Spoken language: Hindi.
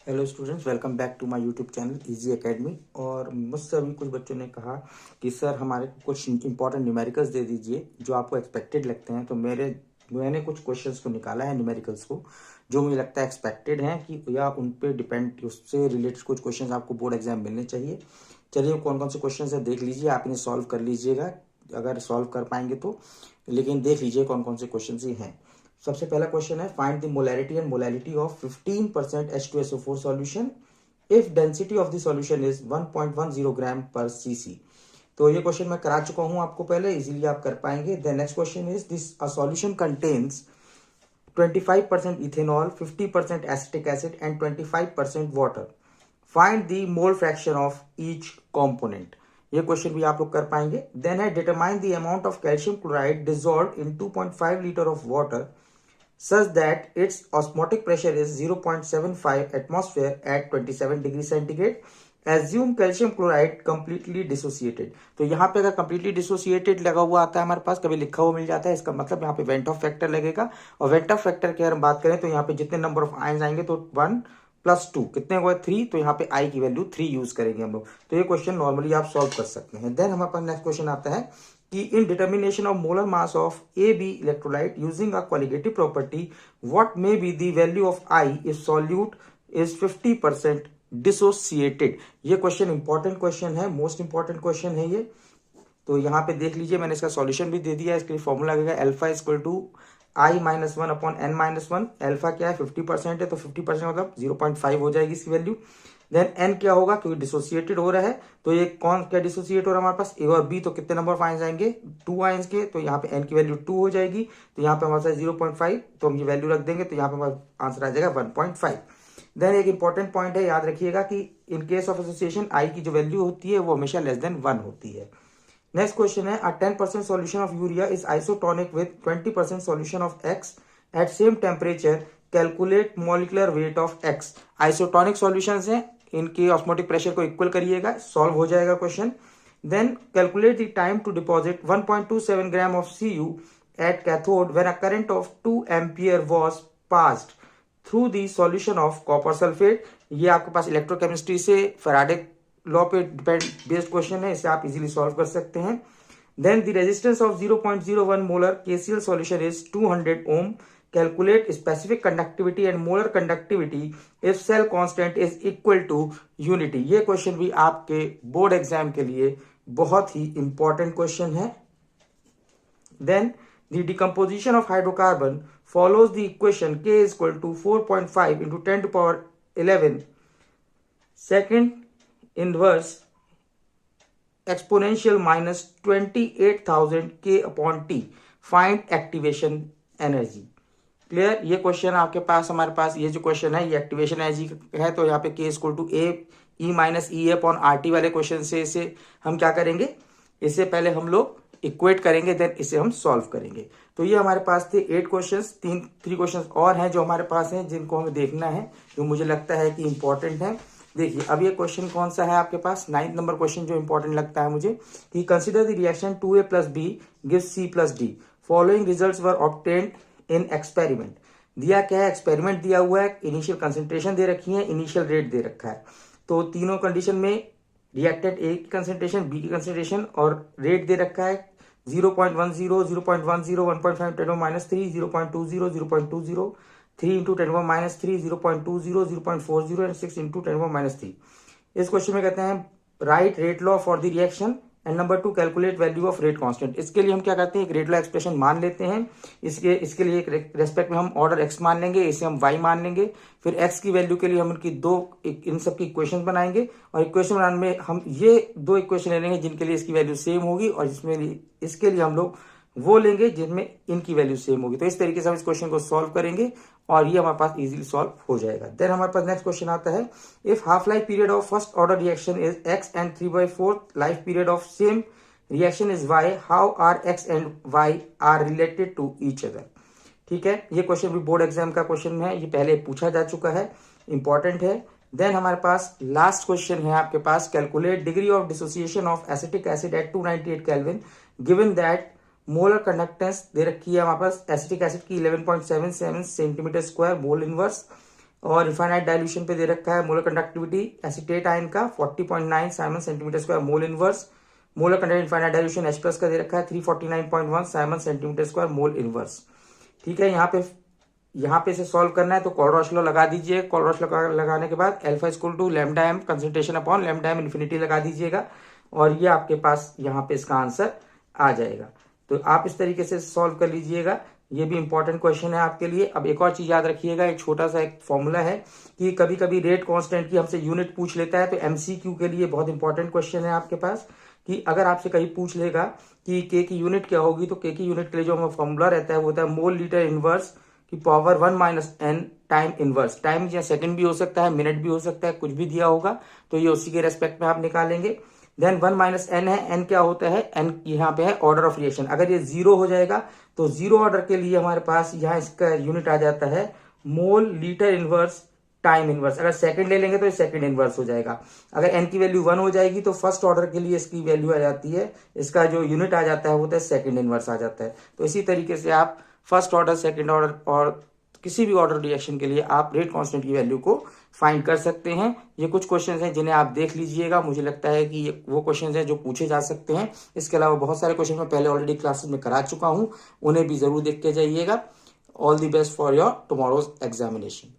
Hello students, welcome back to my YouTube channel easy academy. और मुझसे अभी कुछ बच्चों ने कहा कि सर हमारे को कुछ इंपॉर्टेंट न्यूमेरिकल्स दे दीजिए जो आपको एक्सपेक्टेड लगते हैं। तो मैंने कुछ क्वेश्चंस को निकाला है न्यूमेरिकल्स को, जो मुझे लगता है एक्सपेक्टेड हैं कि या उन पे डिपेंड, उससे रिलेटेड कुछ क्वेश्चंस आपको बोर्ड एग्जाम मिलने चाहिए। चलिए कौन कौन से क्वेश्चन है देख लीजिए, आप इन्हें सॉल्व कर लीजिएगा अगर सॉल्व कर पाएंगे तो। लेकिन देख लीजिए कौन कौन से क्वेश्चन ही हैं। सबसे पहला क्वेश्चन है, find the molarity and molarity of 15% H2SO4 solution if density of the solution is 1.10 ग्राम पर सीसी। तो ये क्वेश्चन मैं करा चुका हूं आपको पहले, इजीली आप कर पाएंगे। The next question is this a solution contains 25% ethanol, 50% acetic acid and 25% water. Find the mole fraction of each component. ये क्वेश्चन भी आप लोग कर पाएंगे। देन है, determine the amount of calcium chloride dissolve in 2.5 litre of water such that its osmotic pressure is 0.75 atmosphere at 27 degree centigrade. Assume calcium chloride completely dissociated। तो यहाँ पे अगर completely dissociated लगा हुआ आता है हमारे पास, कभी लिखा हुआ मिल जाता है, इसका मतलब यहाँ पे वेंट ऑफ फैक्टर लगेगा। और वेंट ऑफ फैक्टर की अगर हम बात करें तो यहाँ पे जितने नंबर ऑफ आयंस आएंगे तो 1 + 2 कितने हुए 3, तो यहाँ पे आई की वैल्यू 3 यूज करेंगे हम लोग। तो ये क्वेश्चन नॉर्मली आप सॉल्व कर सकते हैं। देन हमारे पास नेक्स्ट क्वेश्चन आता है कि in determination of molar mass of A B electrolyte using a qualitative property what may be the value of I if solute is 50% dissociated. ये क्वेश्चन इंपॉर्टेंट क्वेश्चन है, मोस्ट इंपॉर्टेंट क्वेश्चन है ये। तो यहाँ पे देख लीजिए, मैंने इसका सॉल्यूशन भी दे दिया है। इसके लिए फॉर्मूला लगेगा alpha equal to I-1/n-1। Alpha क्या है 50% है, तो 50% मतलब 0.5 हो जाएगी इसकी वैल्यू। देन n क्या होगा, क्योंकि डिसोसिएटेड हो रहा है तो ये कौन क्या डिसोसिएट हो रहा है हमारे पास, ए और बी। तो कितने नंबर ऑफ आयंस आएंगे 2 आयंस के, तो यहाँ पे n की वैल्यू 2 हो जाएगी। तो यहाँ पे हमारे पास 0.5, तो हम ये वैल्यू रख देंगे तो यहाँ पे हमारा आंसर आ जाएगा 1.5। देन एक इंपॉर्टेंट पॉइंट है, याद रखिएगा कि इन केस ऑफ एसोसिएशन आई की जो वैल्यू होती है वो हमेशा लेस देन 1 होती है। नेक्स्ट क्वेश्चन है, a 10% solution of urea is isotonic with 20% solution of x at same temperature, calculate molecular weight of x. Isotonic solutions हैं, इनके ऑस्मोटिक प्रेशर को इक्वल करिएगा, सॉल्व हो जाएगा question. Then calculate the time to deposit 1.27 gram of Cu at cathode when a current of 2 ampere was passed through the solution of copper sulfate। ये आपके पास इलेक्ट्रोकेमिस्ट्री से फैराडे लॉ पे डिपेंड बेस्ड क्वेश्चन है, इसे आप इजीली सॉल्व कर सकते हैं। Then the resistance of 0.01 molar KCl solution is 200 ohm. Calculate specific conductivity and molar conductivity if cell constant is equal to unity. ये क्वेश्चन भी आपके बोर्ड एग्जाम के लिए बहुत ही इंपॉर्टेंट क्वेश्चन है। Then the decomposition of hydrocarbon follows the equation K is equal to 4.5 into 10 to power 11 second inverse exponential minus 28,000 K upon T। Find activation energy। Clear. ये क्वेश्चन आपके पास, हमारे पास ये जो क्वेश्चन है ये एक्टिवेशन एनर्जी है, तो यहाँ पे K equal to A E minus E upon R T वाले क्वेश्चन से इसे हम क्या करेंगे, इससे पहले हम लोग इक्वेट करेंगे, देन इसे हम सॉल्व करेंगे। तो ये हमारे पास थे 8 क्वेश्चंस। 3 क्वेश्चंस और हैं जो हमारे पास हैं, जिनको हमें देखना है, जो मुझे लगता है कि इंपॉर्टेंट है। देखिए अब ये क्वेश्चन कौन सा है आपके पास, 9th नंबर क्वेश्चन जो इंपॉर्टेंट लगता है मुझे, कि consider the reaction 2A + B gives C + D। Following results were obtained in experiment. दिया क्या है, एक्सपेरिमेंट दिया हुआ है, इनिशियल कंसेंट्रेशन दे रखी है, इनिशियल रेट दे रखा है। तो तीनों कंडीशन में रिएक्टेंट ए की कंसेंट्रेशन, बी की कंसेंट्रेशन और रेट दे रखा है 0.10, 0.10, 1.5 10⁻³ 0.20, 0.20, 3 × 10⁻³, 0.20, 0.40 एंड 6 × 10⁻³। इस क्वेश्चन में कहते हैं right rate law for the reaction and number 2 calculate value of rate constant. इसके लिए हम क्या करते हैं, एक रेट लॉ एक्सप्रेशन मान लेते हैं। इसके लिए एक रेस्पेक्ट में हम ऑर्डर एक्स मान लेंगे, इसे हम वाई मान लेंगे। फिर एक्स की वैल्यू के लिए हम इनकी इन सब की इक्वेशन बनाएंगे, और इक्वेशन बनाने में हम ये 2 इक्वेशन ले लेंगे जिनके लिए इसकी वैल्यू सेम होगी, और जिसमें इसके लिए हम लोग वो लेंगे जिनमें इनकी वैल्यू सेम होगी। तो इस तरीके से हम इस क्वेश्चन को सॉल्व करेंगे और ये हमारे पास इजीली सॉल्व हो जाएगा। देन हमारे पास नेक्स्ट क्वेश्चन आता है, if half life period of first order reaction is x and 3/4 life period of same reaction is y, how are x and y are related to each other. ठीक है, ये क्वेश्चन भी बोर्ड एग्जाम का क्वेश्चन है, ये पहले पूछा जा चुका है, इंपॉर्टेंट है। देन हमारे पास लास्ट क्वेश्चन है आपके पास, calculate degree of dissociation of acetic acid at 298 kelvin given that molar conductance दे रखी है हमारे पास एसिटिक एसिड की 11.77 सेंटीमीटर स्क्वायर मोल इनवर्स। और इनफाइनाइट डाइल्यूशन पे दे रखा है मोलर कंडक्टिविटी एसीटेट आयन का 40.9 Simon centimetre square mole inverse. Molar conductivity infinite dilution H plus का दे रखा है 349.1 Simon centimetre square mole inverse. ठीक है, यहाँ पे इसे सॉल्व करना है तो कोलरॉश लॉ लगा दीजिए। कोलरॉश लॉ लगाने के बाद alpha equal to lambda M concentration upon lambda M infinity लगा दीजिएगा और ये आपके पास यहाँ पे इसका आंसर आ जाएगा। तो आप इस तरीके से सॉल्व कर लीजिएगा, ये भी इंपॉर्टेंट क्वेश्चन है आपके लिए। अब एक और चीज याद रखिएगा, एक छोटा सा एक फॉर्मूला है कि कभी कभी रेट कांस्टेंट की हमसे यूनिट पूछ लेता है, तो एमसीक्यू के लिए बहुत इंपॉर्टेंट क्वेश्चन है आपके पास कि अगर आपसे कहीं पूछ लेगा कि के की यूनिट क्या होगी, तो के की यूनिट के लिए जो हमारा फॉर्मूला रहता है वो होता है मोल लीटर इनवर्स की power 1 minus N time inverse. Time या सेकंड भी हो सकता है, मिनट भी हो सकता है, कुछ भी दिया होगा तो ये उसी के रेस्पेक्ट में आप निकालेंगे। देन 1 माइनस एन है, एन क्या होता है, एन यहाँ पे है ऑर्डर ऑफ रिएक्शन। अगर ये 0 हो जाएगा तो 0 ऑर्डर के लिए हमारे पास यहाँ इसका यूनिट आ जाता है mole litre inverse time inverse. अगर सेकंड ले लेंगे तो ये सेकंड इनवर्स हो जाएगा। अगर एन की वैल्यू 1 हो जाएगी तो फर्स्ट ऑर्डर के लिए इसकी वैल्यू आ जाती है, इसका जो यूनिट आ जाता है वो होता है सेकंड इनवर्स आ जाता है। तो इसी तरीके से आप फर्स्ट ऑर्डर, सेकंड ऑर्डर और किसी भी ऑर्डर रिएक्शन के लिए आप रेट कांस्टेंट की वैल्यू को फाइंड कर सकते हैं। ये कुछ क्वेश्चंस हैं जिन्हें आप देख लीजिएगा, मुझे लगता है कि ये वो क्वेश्चंस हैं जो पूछे जा सकते हैं। इसके अलावा बहुत सारे क्वेश्चन मैं पहले ऑलरेडी क्लासेस में करा चुका हूं, उन्हें भी जरूर देख के जाइएगा। All the best for your tomorrow's examination.